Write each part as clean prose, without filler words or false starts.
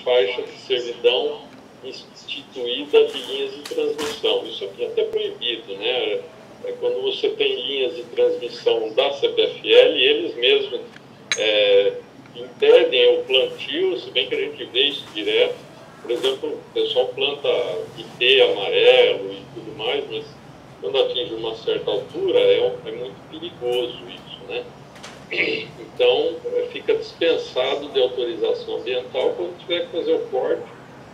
faixa de servidão instituída de linhas de transmissão. Isso aqui é até proibido, né? É quando você tem linhas de transmissão da CPFL, eles mesmos impedem o plantio, se bem que a gente vê isso direto. Por exemplo, o pessoal planta IP amarelo e tudo mais, mas quando atinge uma certa altura é muito perigoso isso, né? Então, fica dispensado de autorização ambiental quando tiver que fazer o corte,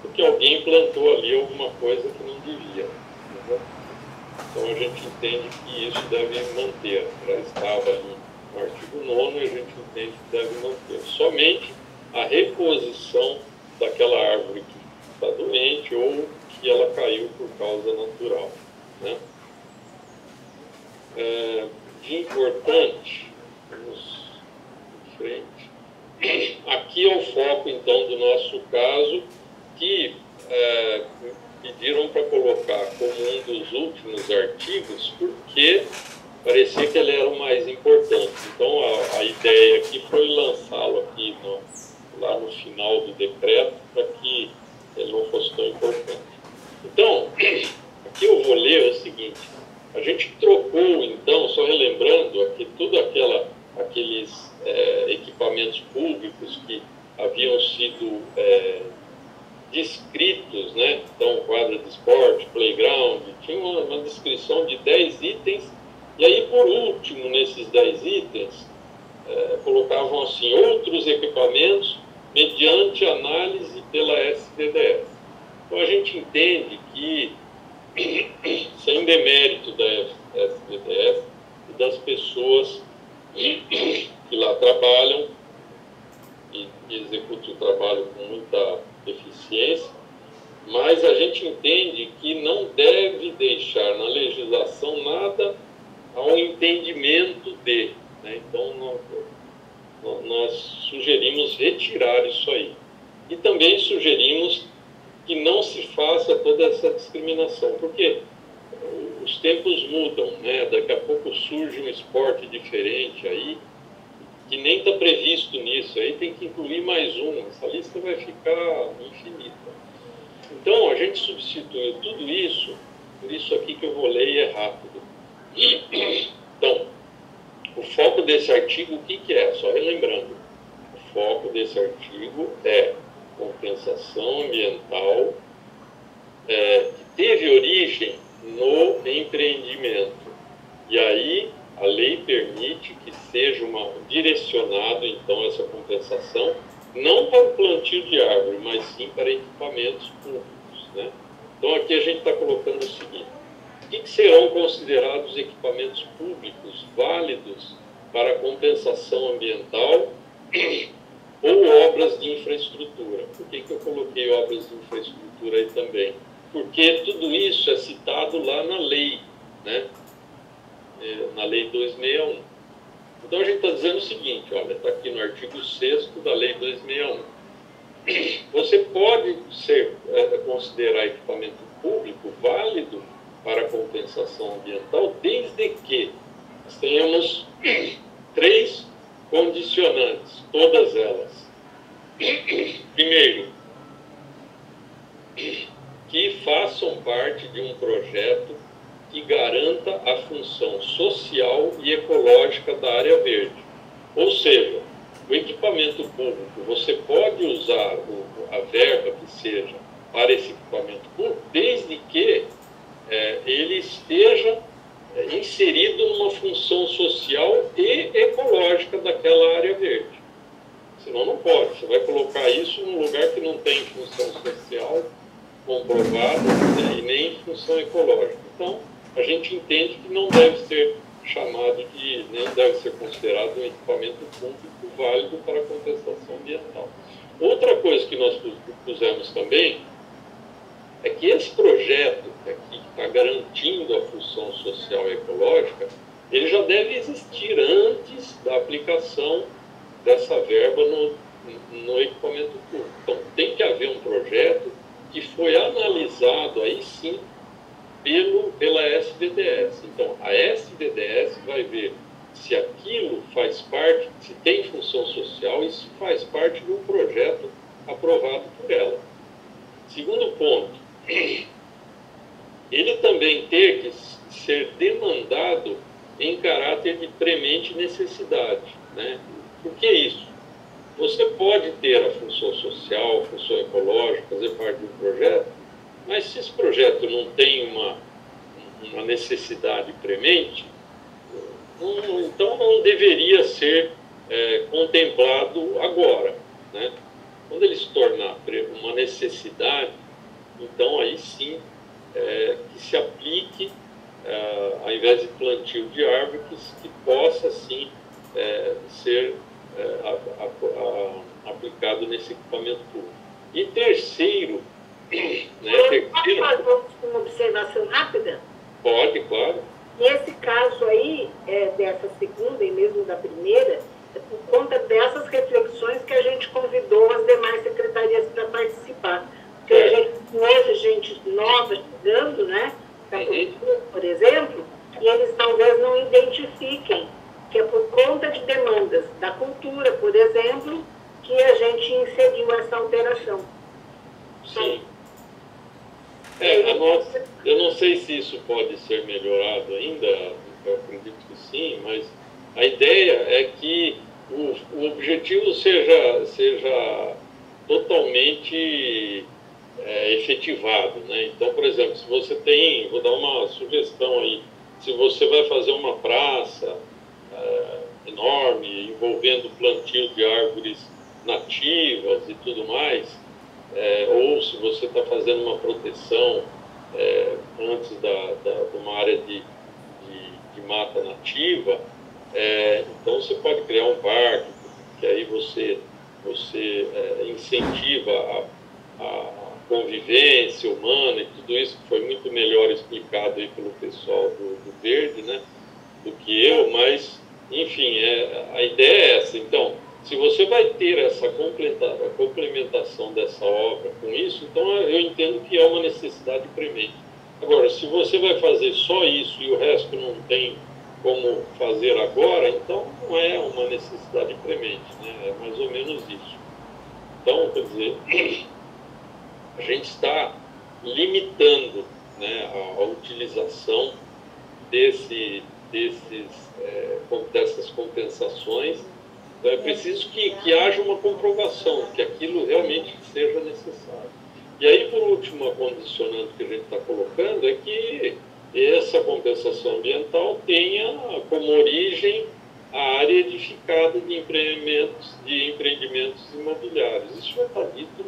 porque alguém plantou ali alguma coisa que não devia. Né? Então, a gente entende que isso deve manter. Já estava ali no artigo 9º e a gente entende que deve manter. Somente a reposição daquela árvore que está doente ou que ela caiu por causa natural. Né? De importante, vamos em frente. Aqui é o foco, então, do nosso caso, que pediram para colocar como um dos últimos artigos, porque parecia que ele era o mais importante. Então, a ideia aqui foi lançá-lo aqui lá no final do decreto, para que ele não fosse tão importante. Então, aqui eu vou ler o seguinte: a gente trocou, então, só relembrando aqui, tudo aqueles equipamentos públicos que haviam sido descritos, né? Então, quadra de esporte, playground, tinha uma descrição de 10 itens, e aí, por último, nesses 10 itens, colocavam assim: outros equipamentos mediante análise pela SDDS. Então, a gente entende que, sem demérito da SDDS e das pessoas que lá trabalham e executam o trabalho com muita eficiência, mas a gente entende que não deve deixar na legislação nada ao entendimento de, né? Então, nós sugerimos retirar isso aí. E também sugerimos que não se faça toda essa discriminação, porque os tempos mudam, né? Daqui a pouco surge um esporte diferente aí, que nem está previsto nisso, aí tem que incluir mais um, essa lista vai ficar infinita. Então, a gente substituiu tudo isso, por isso aqui que eu vou ler e é rápido. Então, o foco desse artigo, o que é? Só relembrando, o foco desse artigo é compensação ambiental, que teve origem no empreendimento. E aí, a lei permite que seja direcionado, então, essa compensação, não para o plantio de árvore, mas sim para equipamentos públicos, né? Então, aqui a gente está colocando o seguinte: o que serão considerados equipamentos públicos válidos para compensação ambiental ou obras de infraestrutura? Por que eu coloquei obras de infraestrutura aí também? Porque tudo isso é citado lá na lei, né? Na lei 261. Então, a gente está dizendo o seguinte, olha, está aqui no artigo 6º da lei 261. Você pode considerar equipamento público válido para compensação ambiental, desde que nós tenhamos 3 condicionantes, todas elas. Primeiro, que façam parte de um projeto que garanta a função social e ecológica da área verde. Ou seja, o equipamento público, você pode usar a verba que seja para esse equipamento público, desde que ele esteja inserido numa função social e ecológica daquela área verde. Senão não pode. Você vai colocar isso num lugar que não tem função social comprovada, né, e nem função ecológica. Então, a gente entende que não deve ser chamado nem deve ser considerado um equipamento público válido para compensação ambiental. Outra coisa que nós pusemos também é que esse projeto aqui, que está garantindo a função social e ecológica, ele já deve existir antes da aplicação dessa verba no equipamento público. Então, tem que haver um projeto que foi analisado aí sim pela SDDS. Então, a SDDS vai ver se aquilo faz parte, se tem função social e se faz parte de um projeto aprovado por ela. Segundo ponto, ele também ter que ser demandado em caráter de premente necessidade, né? Por que isso? Você pode ter a função social, a função ecológica, fazer parte de um projeto, mas se esse projeto não tem uma necessidade premente, então não deveria ser contemplado agora, né? Quando ele se tornar uma necessidade, então aí sim que se aplique, ao invés de plantio de árvore, que possa sim ser aplicado nesse equipamento público. E terceiro, Pode fazer uma observação rápida? Pode, claro. Nesse caso aí, dessa segunda e mesmo da primeira, é por conta dessas reflexões que a gente convidou as demais secretarias para participar. Porque a gente conhece gente nova chegando, né? Da cultura, por exemplo, e eles talvez não identifiquem que é por conta de demandas da cultura, por exemplo, que a gente inseriu essa alteração. Sim. Eu não sei se isso pode ser melhorado ainda, eu acredito que sim, mas a ideia é que o objetivo seja totalmente efetivado, né? Então, por exemplo, se você tem, vou dar uma sugestão aí, se você vai fazer uma praça enorme, envolvendo plantio de árvores nativas e tudo mais, ou se você está fazendo uma proteção antes de uma área de mata nativa, então você pode criar um parque, que aí você incentiva a convivência humana e tudo isso, que foi muito melhor explicado aí pelo pessoal do Verde, né, do que eu, mas, enfim, a ideia é essa. Então, se você vai ter essa complementação dessa obra com isso, então eu entendo que é uma necessidade premente. Agora, se você vai fazer só isso e o resto não tem como fazer agora, então não é uma necessidade premente, né? É mais ou menos isso. Então, quer dizer, a gente está limitando, né, a utilização dessas compensações. Então é preciso que haja uma comprovação, que aquilo realmente seja necessário. E aí, por último, a condicionante que a gente está colocando é que essa compensação ambiental tenha como origem a área edificada de empreendimentos imobiliários. Isso já está dito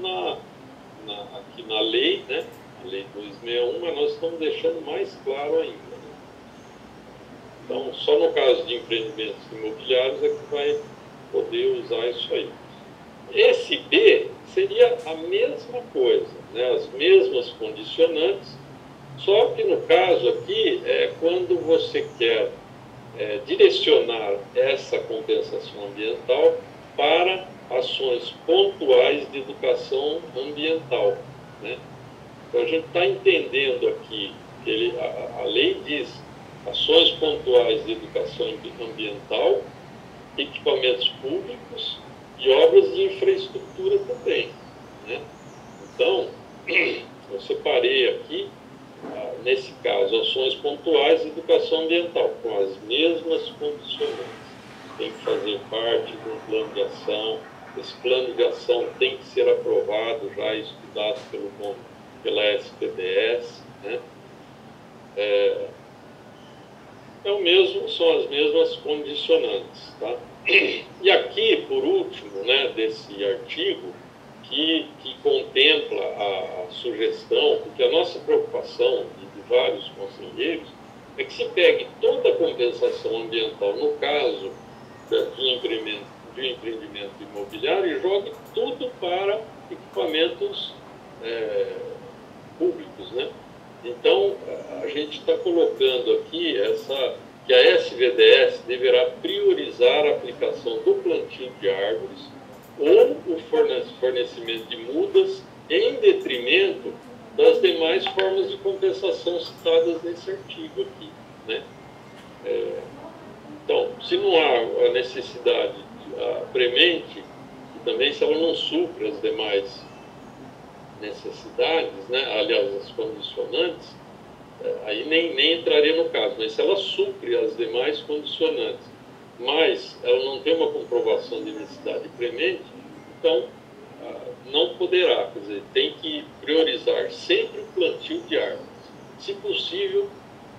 aqui na lei, né? A lei 261, mas nós estamos deixando mais claro ainda, né? Então, só no caso de empreendimentos imobiliários é que vai poder usar isso aí. Esse B seria a mesma coisa, né? As mesmas condicionantes, só que no caso aqui é quando você quer direcionar essa compensação ambiental para ações pontuais de educação ambiental, né? Então a gente está entendendo aqui que a lei diz ações pontuais de educação ambiental, equipamentos públicos e obras de infraestrutura também, né? Então, eu separei aqui, nesse caso, ações pontuais de educação ambiental, com as mesmas condicionantes. Tem que fazer parte de um plano de ação. Esse plano de ação tem que ser aprovado, já estudado pela SPDS, né? São as mesmas condicionantes, tá? E aqui, por último, né, desse artigo, que contempla a sugestão, porque a nossa preocupação de vários conselheiros é que se pegue toda a compensação ambiental, no caso de um empreendimento imobiliário, e jogue tudo para equipamentos públicos, né? Então, a gente está colocando aqui que a SVDS deverá priorizar a aplicação do plantio de árvores ou o fornecimento de mudas em detrimento das demais formas de compensação citadas nesse artigo aqui, né? Então, se não há a necessidade premente também se ela não supre as demais necessidades, né? Aliás, as condicionantes, aí nem entraria no caso, mas se ela supre as demais condicionantes, mas ela não tem uma comprovação de necessidade premente, então não poderá, quer dizer, tem que priorizar sempre o plantio de árvores. Se possível,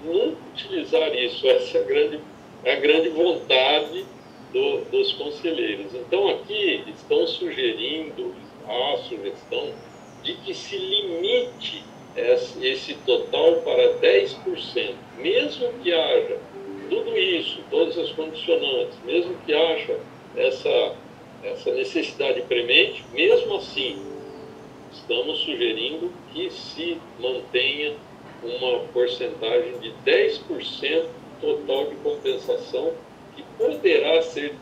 nunca utilizar isso, essa é a grande vontade dos conselheiros. Então, aqui estão sugerindo a sugestão de que se limite esse total para 10%, mesmo que haja tudo isso, todas as condicionantes, mesmo que haja essa necessidade premente, mesmo assim, estamos sugerindo que se mantenha uma porcentagem de 10% total de compensação que poderá ser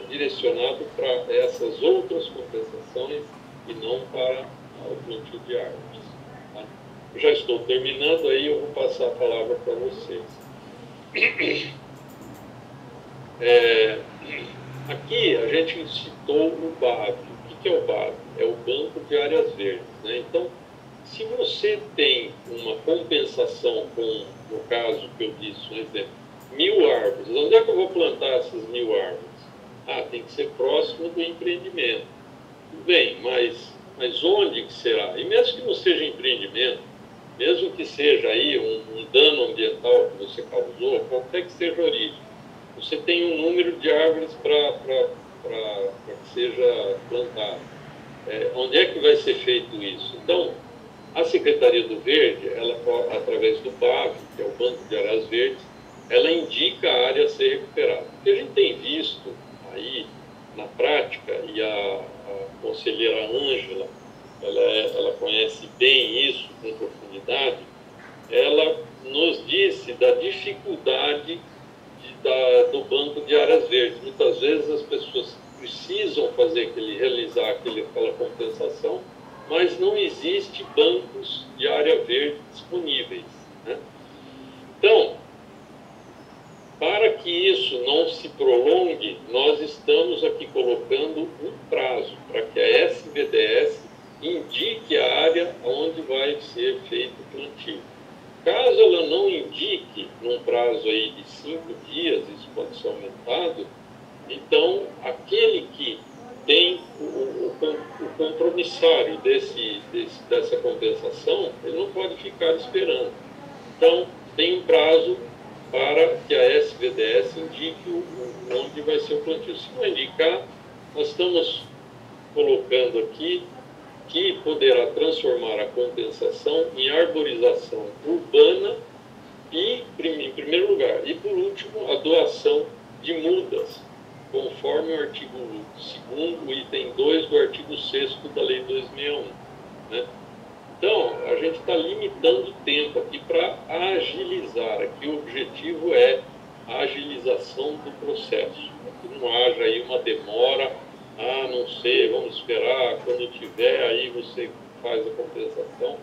direcionado para essas outras compensações e não para o plantio de árvores. Tá? Eu já estou terminando, aí eu vou passar a palavra para vocês. Aqui a gente citou o BAV. O que é o BAV? É o Banco de Áreas Verdes. Né? Então, se você tem uma compensação com, no caso que eu disse, um exemplo, 1.000 árvores, onde é que eu vou plantar essas 1.000 árvores? Tem que ser próximo do empreendimento. Bem, mas onde que será? E mesmo que não seja empreendimento, mesmo que seja aí um dano ambiental que você causou, qualquer que seja a origem, você tem um número de árvores para que seja plantado. Onde é que vai ser feito isso? Então, a Secretaria do Verde, ela, através do BAV, que é o Banco de Áreas Verdes, ela indica a área a ser recuperada. O que a gente tem visto aí na prática, e a conselheira Ângela, ela conhece bem isso com profundidade, ela nos disse da dificuldade do Banco de Áreas Verdes. Muitas vezes as pessoas precisam realizar aquela compensação, mas não existe bancos de área verde disponíveis. Né? Então, para que isso não se prolongue, nós estamos aqui colocando um prazo para que a SVDS indique a área onde vai ser feito o plantio. Caso ela não indique num prazo aí de 5 dias, isso pode ser aumentado, então aquele que tem o compromissário dessa compensação, ele não pode ficar esperando. Então, tem um prazo para que a SVDS indique onde vai ser o plantio. Se não indicar, nós estamos colocando aqui que poderá transformar a compensação em arborização urbana e, em primeiro lugar, e por último, a doação de mudas, conforme o artigo 2º, o item 2 do artigo 6º da Lei 261. Né? Então, a gente está limitando o tempo aqui para agilizar. Aqui o objetivo é a agilização do processo, para que não haja aí uma demora. Não sei, vamos esperar, quando tiver, aí você faz a compensação.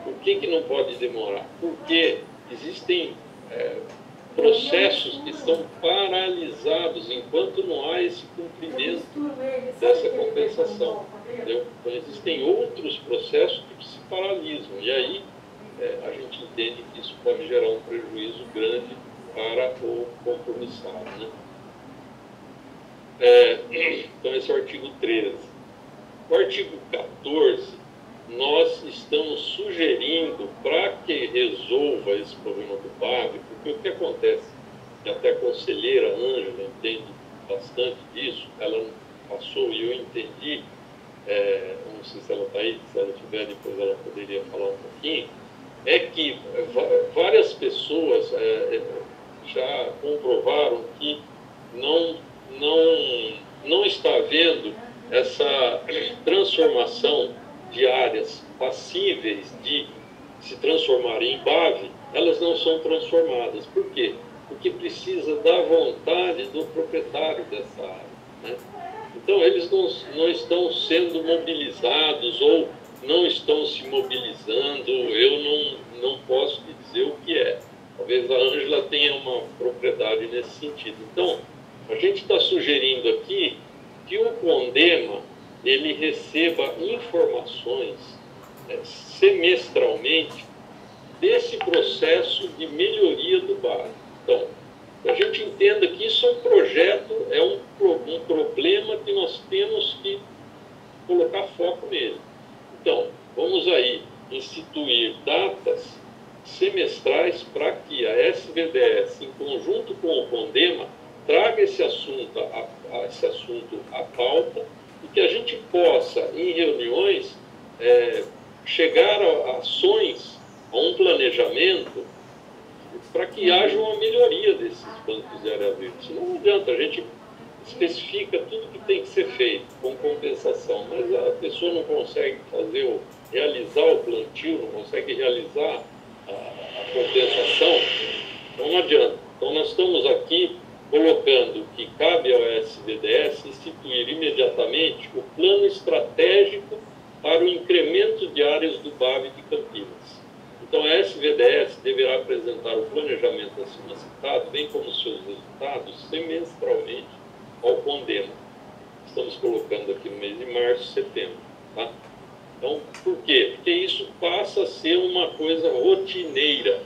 Por que não pode demorar? Porque existem processos que estão paralisados enquanto não há esse cumprimento dessa compensação. Entendeu? Então, existem outros processos que se paralisam. E aí, a gente entende que isso pode gerar um prejuízo grande para o compromissário. Né? Então, esse é o artigo 13. O artigo 14, nós estamos sugerindo, para que resolva esse problema do BAV, porque o que acontece, e até a conselheira Ângela entende bastante disso, ela passou e eu entendi, não sei se ela está aí, se ela estiver, depois ela poderia falar um pouquinho, é que várias pessoas já comprovaram que não está havendo essa transformação de áreas passíveis de se transformarem em BAV, elas não são transformadas. Por quê? Porque precisa da vontade do proprietário dessa área. Né? Então, eles não estão sendo mobilizados ou não estão se mobilizando. Eu não posso lhe dizer o que é. Talvez a Ângela tenha uma propriedade nesse sentido. Então, a gente está sugerindo aqui que o CONDEMA ele receba informações semestralmente desse processo de melhoria do bairro. Então, a gente entenda que isso é um projeto, é um problema que nós temos que colocar foco nele. Então, vamos aí instituir datas semestrais para que a SVDS, em conjunto com o CONDEMA, traga esse assunto à pauta e que a gente possa, em reuniões, chegar a ações, a um planejamento para que haja uma melhoria desses bancos de área verde. Senão não adianta, a gente especifica tudo que tem que ser feito com compensação, mas a pessoa não consegue realizar o plantio, não consegue realizar a compensação, então não adianta. Então nós estamos aqui colocando que cabe ao SVDS instituir imediatamente o plano estratégico para o incremento de áreas do BAV de Campinas. Então, a SVDS deverá apresentar o planejamento acima citado, bem como seus resultados, semestralmente ao CONDEMA. Estamos colocando aqui no mês de março e setembro. Tá? Então, por quê? Porque isso passa a ser uma coisa rotineira.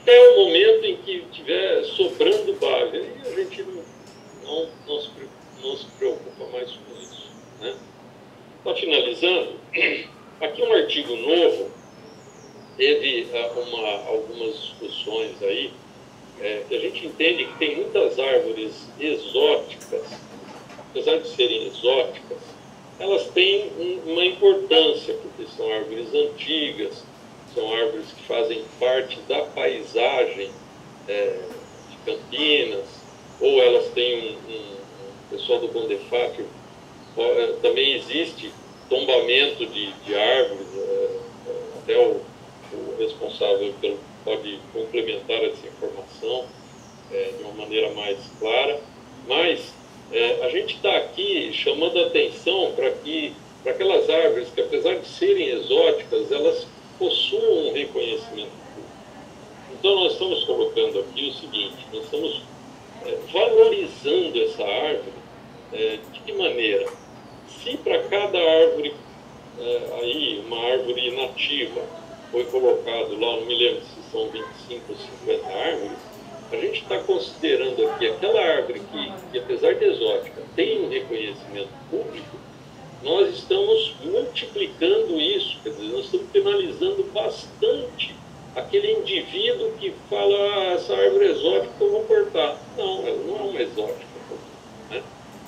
Até o momento em que estiver sobrando BAV, aí a gente não se preocupa mais com isso. Né? Tá finalizando, aqui um artigo novo, teve algumas discussões aí, que a gente entende que tem muitas árvores exóticas, apesar de serem exóticas, elas têm uma importância, porque são árvores antigas, são árvores que fazem parte da paisagem de Campinas, ou elas têm o pessoal do Condefat, também existe tombamento de árvores, até o responsável pode complementar essa informação de uma maneira mais clara, mas a gente está aqui chamando a atenção para aquelas árvores que, apesar de serem exóticas, elas possuam um reconhecimento público. Então, nós estamos colocando aqui o seguinte, nós estamos valorizando essa árvore de que maneira? Se para cada árvore, uma árvore nativa, foi colocado lá, não me lembro se são 25 ou 50 árvores, a gente está considerando aqui aquela árvore que, apesar de exótica, tem um reconhecimento público, nós estamos multiplicando isso, quer dizer, nós estamos penalizando bastante aquele indivíduo que fala, essa árvore é exótica, eu vou cortar. Não, ela não é uma exótica. Né?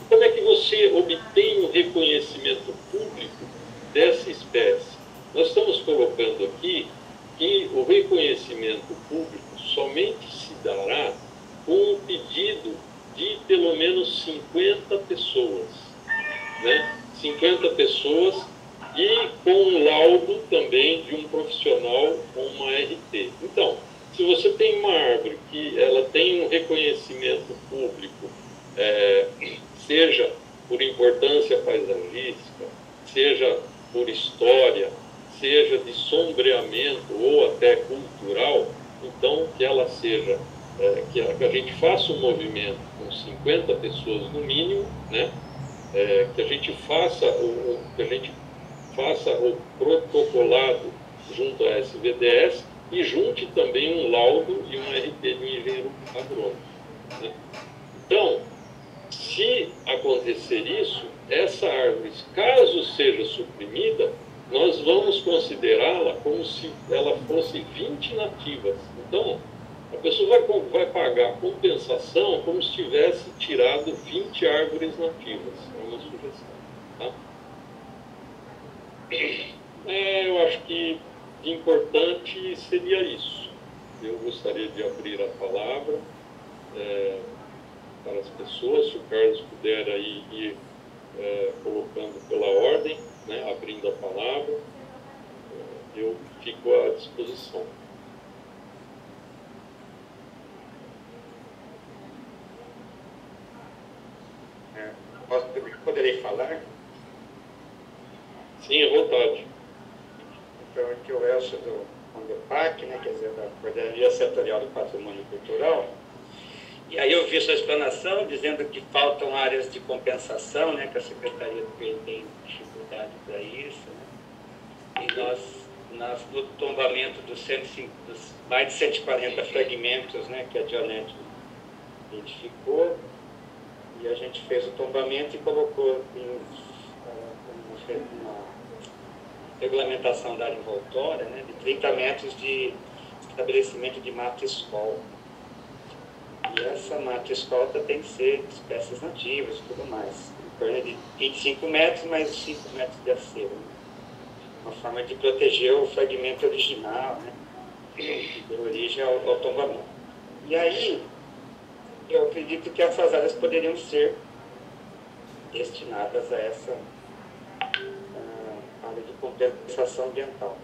Como é que você obtém o reconhecimento público dessa espécie? Nós estamos colocando aqui que o reconhecimento público somente se dará com um pedido de pelo menos 50 pessoas, né? 50 pessoas e com um laudo também de um profissional com uma RT. Então, se você tem uma árvore que ela tem um reconhecimento público, seja por importância paisagística, seja por história, seja de sombreamento ou até cultural, então que ela seja, que a gente faça um movimento com 50 pessoas no mínimo, né? Que a gente faça o protocolado junto à SVDS e junte também um laudo e uma RT de engenheiro agrônomo. Né? Então, se acontecer isso, essa árvore, caso seja suprimida, nós vamos considerá-la como se ela fosse 20 nativas. Então, a pessoa vai pagar a compensação como se tivesse tirado 20 árvores nativas. É uma sugestão. Tá? Eu acho que de importante seria isso. Eu gostaria de abrir a palavra para as pessoas, se o Carlos puder aí ir colocando pela ordem, né, abrindo a palavra, eu fico à disposição. Poderei falar? Sim, à vontade. Então, aqui o Elcio do CONDEPAC, né, quer dizer, da Coordenadoria Setorial do Patrimônio Cultural. E aí eu vi sua explanação dizendo que faltam áreas de compensação, né, que a Secretaria do PI tem dificuldade para isso, né? E nós no tombamento dos mais de 140 fragmentos, né, que a Dionete identificou, e a gente fez o tombamento e colocou uma regulamentação da área envoltória, né, de 30 metros de estabelecimento de mata-escola. E essa mata-escolta tem que ser de espécies nativas e tudo mais. Em torno de 25 metros, mais 5 metros de acero. Né? Uma forma de proteger o fragmento original, né? Que deu origem ao tombamento. E aí, eu acredito que essas áreas poderiam ser destinadas a essa área de compensação ambiental.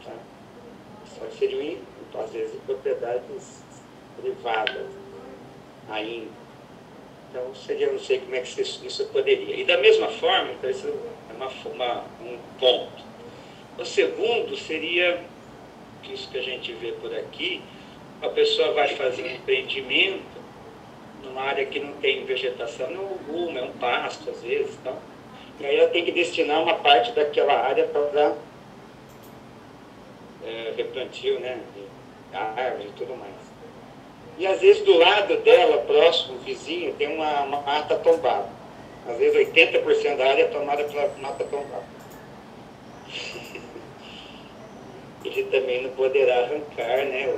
Tá? Só que seriam, às vezes, propriedades privadas ainda. Então, seria, não sei como é que isso poderia. E da mesma forma, então, isso é um ponto. O segundo seria, isso que a gente vê por aqui, a pessoa vai fazer um empreendimento numa área que não tem vegetação, não é um pasto às vezes, então, e aí ela tem que destinar uma parte daquela área para replantio, né, de árvores e tudo mais. E às vezes do lado dela, próximo, vizinho, tem uma mata tombada. Às vezes 80% da área é tomada pela mata tombada. Ele também não poderá arrancar, né,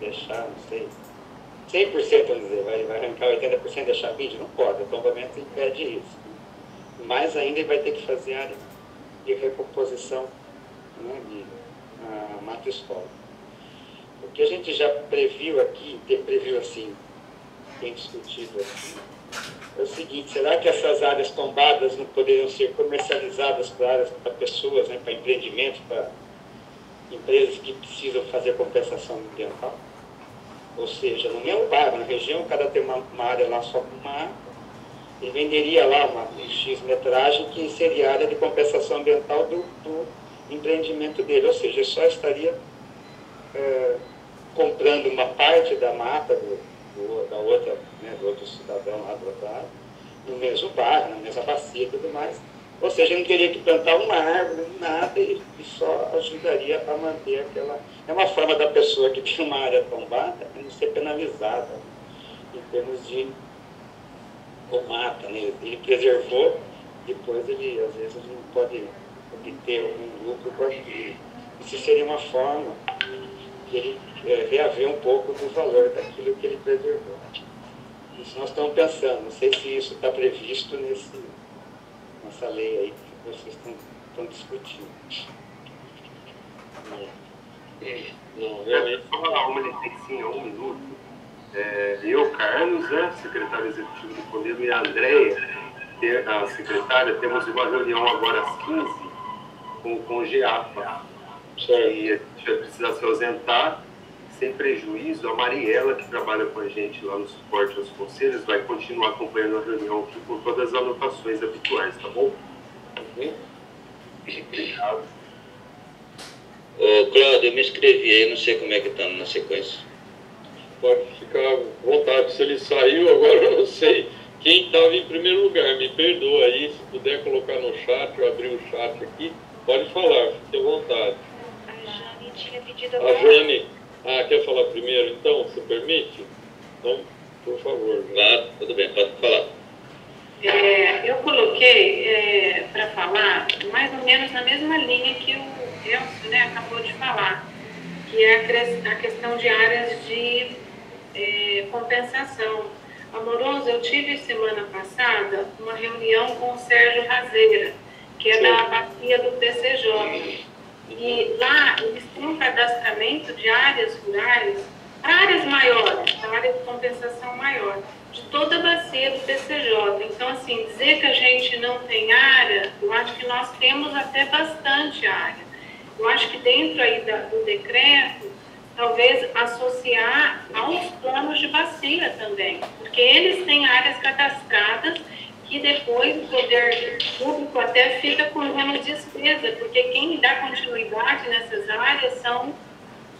deixar, não sei, 100%, vamos dizer, vai arrancar 80% e deixar 20%? Não pode, o tombamento impede isso. Mais ainda ele vai ter que fazer área de recomposição, né, de mata-escola. O que a gente já previu aqui, assim, tem discutido aqui, é o seguinte: será que essas áreas tombadas não poderiam ser comercializadas para pessoas, né, para empreendimentos, para empresas que precisam fazer compensação ambiental? Ou seja, no meu bairro, na região, o cara tem uma área lá só com mar, e venderia lá uma X metragem que seria a área de compensação ambiental do empreendimento dele. Ou seja, ele só estaria comprando uma parte da mata da outra, né, do outro cidadão lá do outro lado, no mesmo bairro, na mesma bacia e tudo mais. Ou seja, não teria que plantar uma árvore, nada, e só ajudaria a manter aquela... É uma forma da pessoa que tem uma área tombada não ser penalizada em termos de mata, né? Ele preservou, depois ele, às vezes, não pode obter algum lucro com aquilo. Isso seria uma forma de ele reaver um pouco do valor daquilo que ele preservou. Isso nós estamos pensando, não sei se isso está previsto nessa lei aí que vocês estão discutindo. Não, realmente. Só uma licencinha, um minuto. Eu, Carlos, né, secretário executivo do Conselho, e a Andréia, a secretária, temos uma reunião agora às 15 com o GEAPA. E a gente vai precisar se ausentar, sem prejuízo. A Mariela, que trabalha com a gente lá no suporte aos conselhos, vai continuar acompanhando a reunião aqui com todas as anotações habituais, tá bom? Obrigado. Cláudio, eu me inscrevi aí, não sei como é que está na sequência. Pode ficar à vontade. Se ele saiu, agora eu não sei quem estava em primeiro lugar. Me perdoa aí, se puder colocar no chat, eu abri o chat aqui. Pode falar, fique à vontade. A Jane tinha pedido a Jane, quer falar primeiro então, se permite? Então, por favor. Claro, tudo bem, pode falar. Eu coloquei para falar mais ou menos na mesma linha que o Elcio, né, acabou de falar, que é a questão de áreas de compensação. Amoroso, eu tive semana passada uma reunião com o Sérgio Razeira, que é da bacia do TCJ. E lá eles têm um cadastramento de áreas rurais para áreas maiores, para área de compensação maior, de toda a bacia do TCJ. Então, assim, dizer que a gente não tem área, eu acho que nós temos até bastante área. Eu acho que dentro aí do decreto, talvez associar aos planos de bacia também, porque eles têm áreas cadastradas que depois o poder público até fica com menos despesa, porque quem dá continuidade nessas áreas são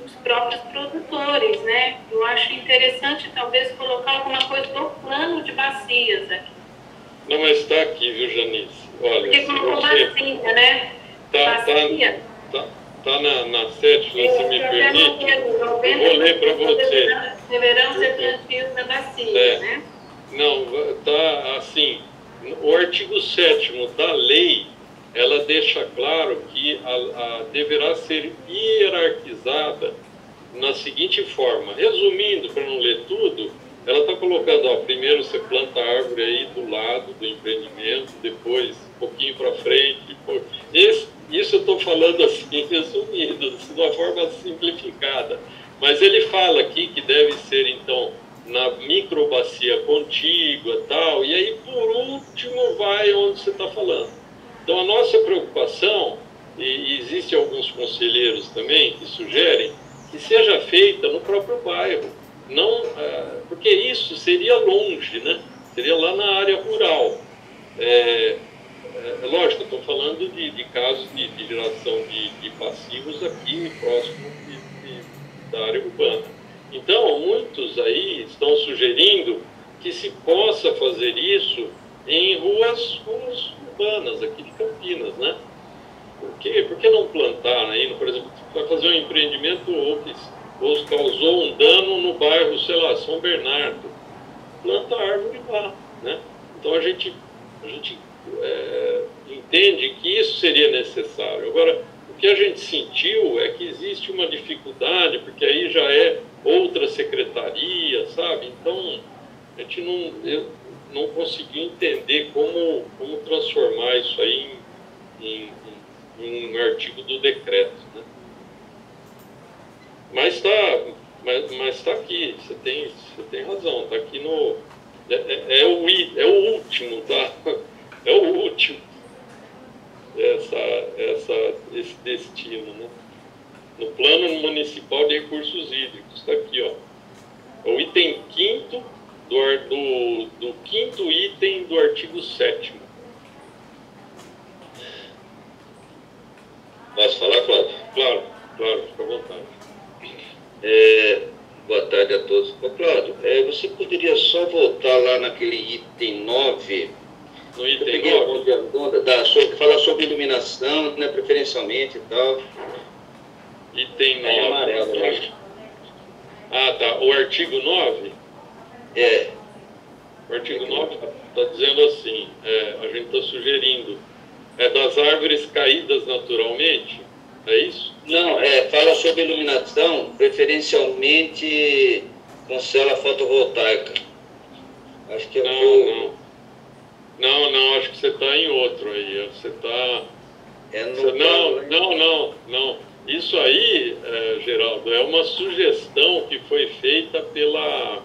os próprios produtores, né? Eu acho interessante, talvez, colocar alguma coisa do plano de bacias aqui. Não, mas está aqui, viu, Janice? Olha, porque colocou bacia, né? Bacia. Tá na 7, se você me permite, eu vou ler para você. Deverão ser transferidos da bacia, né? Não, tá assim, o artigo 7º da lei, ela deixa claro que deverá ser hierarquizada na seguinte forma. Resumindo, para não ler tudo, ela está colocando, ó, primeiro você planta a árvore aí do lado do empreendimento, depois um pouquinho para frente, depois... Isso eu estou falando assim, resumido, de uma forma simplificada. Mas ele fala aqui que deve ser, então, na microbacia contígua, tal, e aí, por último, vai onde você está falando. Então, a nossa preocupação, e existem alguns conselheiros também que sugerem, que seja feita no próprio bairro. Não, porque isso seria longe, né? Seria lá na área rural. Lógico, estou falando de casos de geração de passivos aqui próximo da área urbana. Então, muitos aí estão sugerindo que se possa fazer isso em ruas urbanas aqui de Campinas, né? Por que não plantar aí, por exemplo, para fazer um empreendimento ou causou um dano no bairro, sei lá, São Bernardo, planta a árvore lá, né? Então a gente entende que isso seria necessário. Agora, o que a gente sentiu é que existe uma dificuldade, porque aí já é outra secretaria, sabe? Então, a gente não conseguiu entender como transformar isso aí em um artigo do decreto, né? Mas está aqui, você tem razão, está aqui no... É o último, tá? É o último, esse destino, né? No Plano Municipal de Recursos Hídricos, está aqui, ó. É o item 5º do 5º item do artigo 7º. Posso falar, Cláudio? Claro, fica à vontade. Boa tarde a todos. Ô, Cláudio, você poderia só voltar lá naquele item 9? No item 9? Que fala sobre iluminação, né, preferencialmente e tal. Item 9. É amarelo, né? Ah, tá. O artigo 9? O artigo 9 está dizendo assim, a gente está sugerindo, das árvores caídas naturalmente, é isso? Não, fala sobre iluminação, preferencialmente com célula fotovoltaica. Acho que Não, acho que você está em outro aí. Você está... Não. Isso aí, Geraldo, é uma sugestão que foi feita pela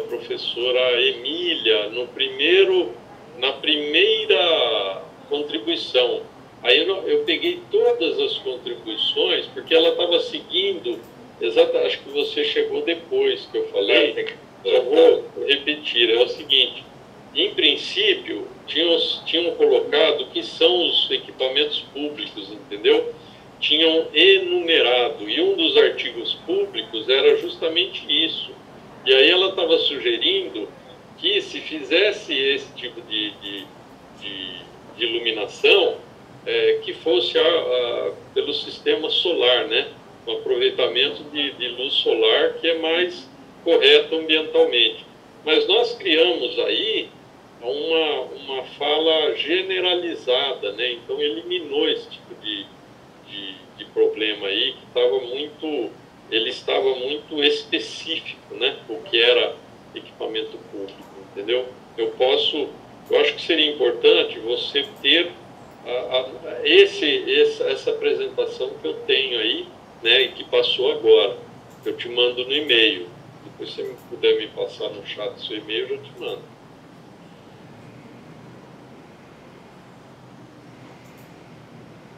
professora Emília na primeira contribuição. Aí eu peguei todas as contribuições, porque ela estava seguindo, acho que você chegou depois que eu falei, só vou repetir, é o seguinte, em princípio, tinham colocado que são os equipamentos públicos, entendeu? Tinham enumerado, e um dos artigos públicos era justamente isso. E aí ela estava sugerindo que se fizesse esse tipo de iluminação, que fosse pelo sistema solar, né? Um aproveitamento de luz solar que é mais correto ambientalmente. Mas nós criamos aí uma fala generalizada, né? Então eliminou esse tipo de problema aí que estava muito específico, né? O que era equipamento público, entendeu? Eu acho que seria importante você ter essa apresentação que eu tenho aí, né, e que passou agora. Eu te mando no e-mail. Depois, se você puder me passar no chat seu e-mail, eu já te mando.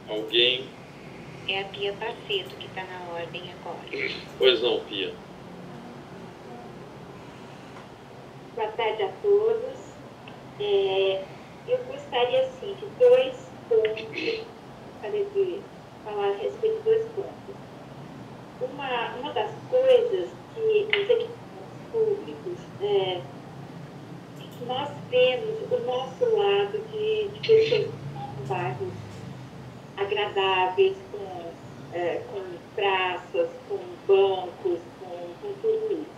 Alguém? É a Pia Paceto que está na ordem agora. Pois não, Pia. Boa tarde a todos. Eu gostaria, assim, de 2 pontos para falar a respeito de dois pontos. Uma das coisas que os equipamentos públicos, que nós vemos o nosso lado de pessoas com bairros agradáveis, com praças, com bancos, com tudo isso.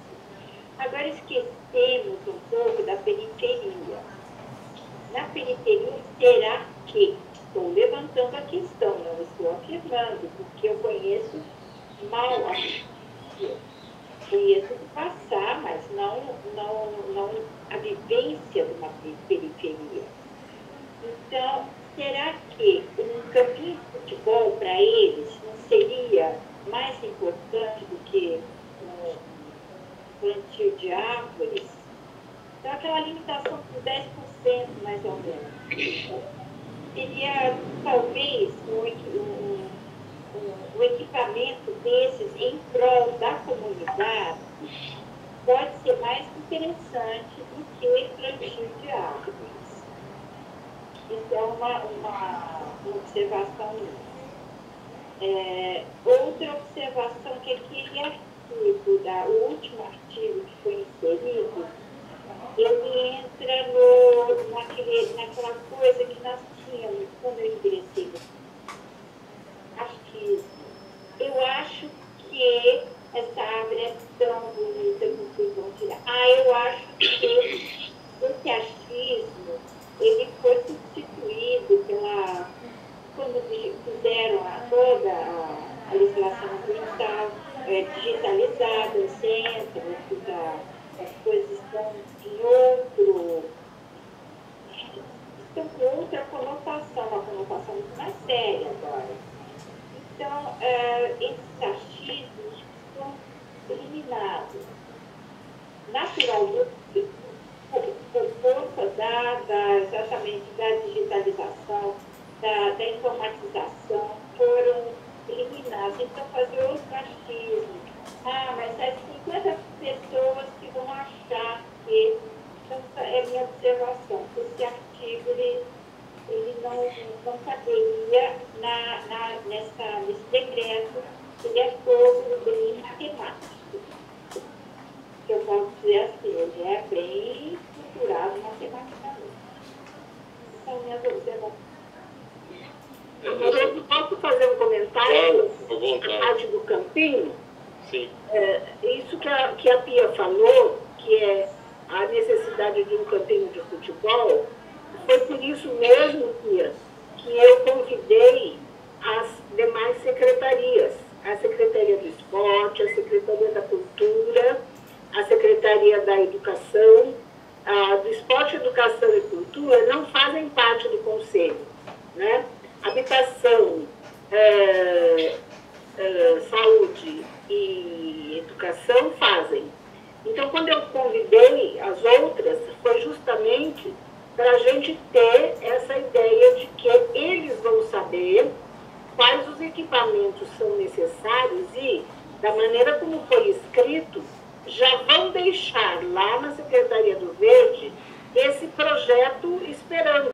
Agora esquecemos um pouco da periferia. Na periferia, será que, estou levantando a questão, não estou afirmando, porque eu conheço mal a periferia. Conheço de passar, mas não a vivência de uma periferia. Então, será que um campinho de futebol para eles não seria mais importante do que um plantio de árvores? Então, aquela limitação de 10%, mais ou menos. Seria, talvez, um equipamento desses em prol da comunidade pode ser mais interessante do que plantio de árvores. Isso é uma observação minha. Outra observação que aquele artigo, o último artigo que foi inserido, ele entra naquela coisa que nós tínhamos quando eu ingressei no artismo. Eu acho que essa árvore é tão bonita que vocês vão tirar. Eu acho que esse achismo, ele foi substituído quando fizeram toda a legislação ambiental digitalizada, os centros, as coisas estão com outra conotação, uma conotação muito mais séria agora. Então, esses achismos são eliminados. Naturalmente, por conta exatamente da digitalização, da informatização, foram eliminados. Então, fazer outro achismo. Mas é 50 pessoas que vão achar que... Então, é a minha observação, que esse artigo ele não caberia nesse decreto, ele é todo bem matemático. Eu posso dizer assim, ele é bem estruturado matematicamente. São minhas observações. Eu posso fazer um comentário na parte do campinho? Sim. Isso que a Pia falou, que é a necessidade de um campinho de futebol, foi por isso mesmo, Pia, que eu convidei as demais secretarias, a Secretaria do Esporte, a Secretaria da Cultura, a Secretaria da Educação, do Esporte, Educação e Cultura não fazem parte do Conselho, né? Habitação, saúde e educação fazem. Então, quando eu convidei as outras, foi justamente para a gente ter essa ideia de que eles vão saber quais os equipamentos são necessários e, da maneira como foi escrito, já vão deixar lá na Secretaria do Verde esse projeto esperando.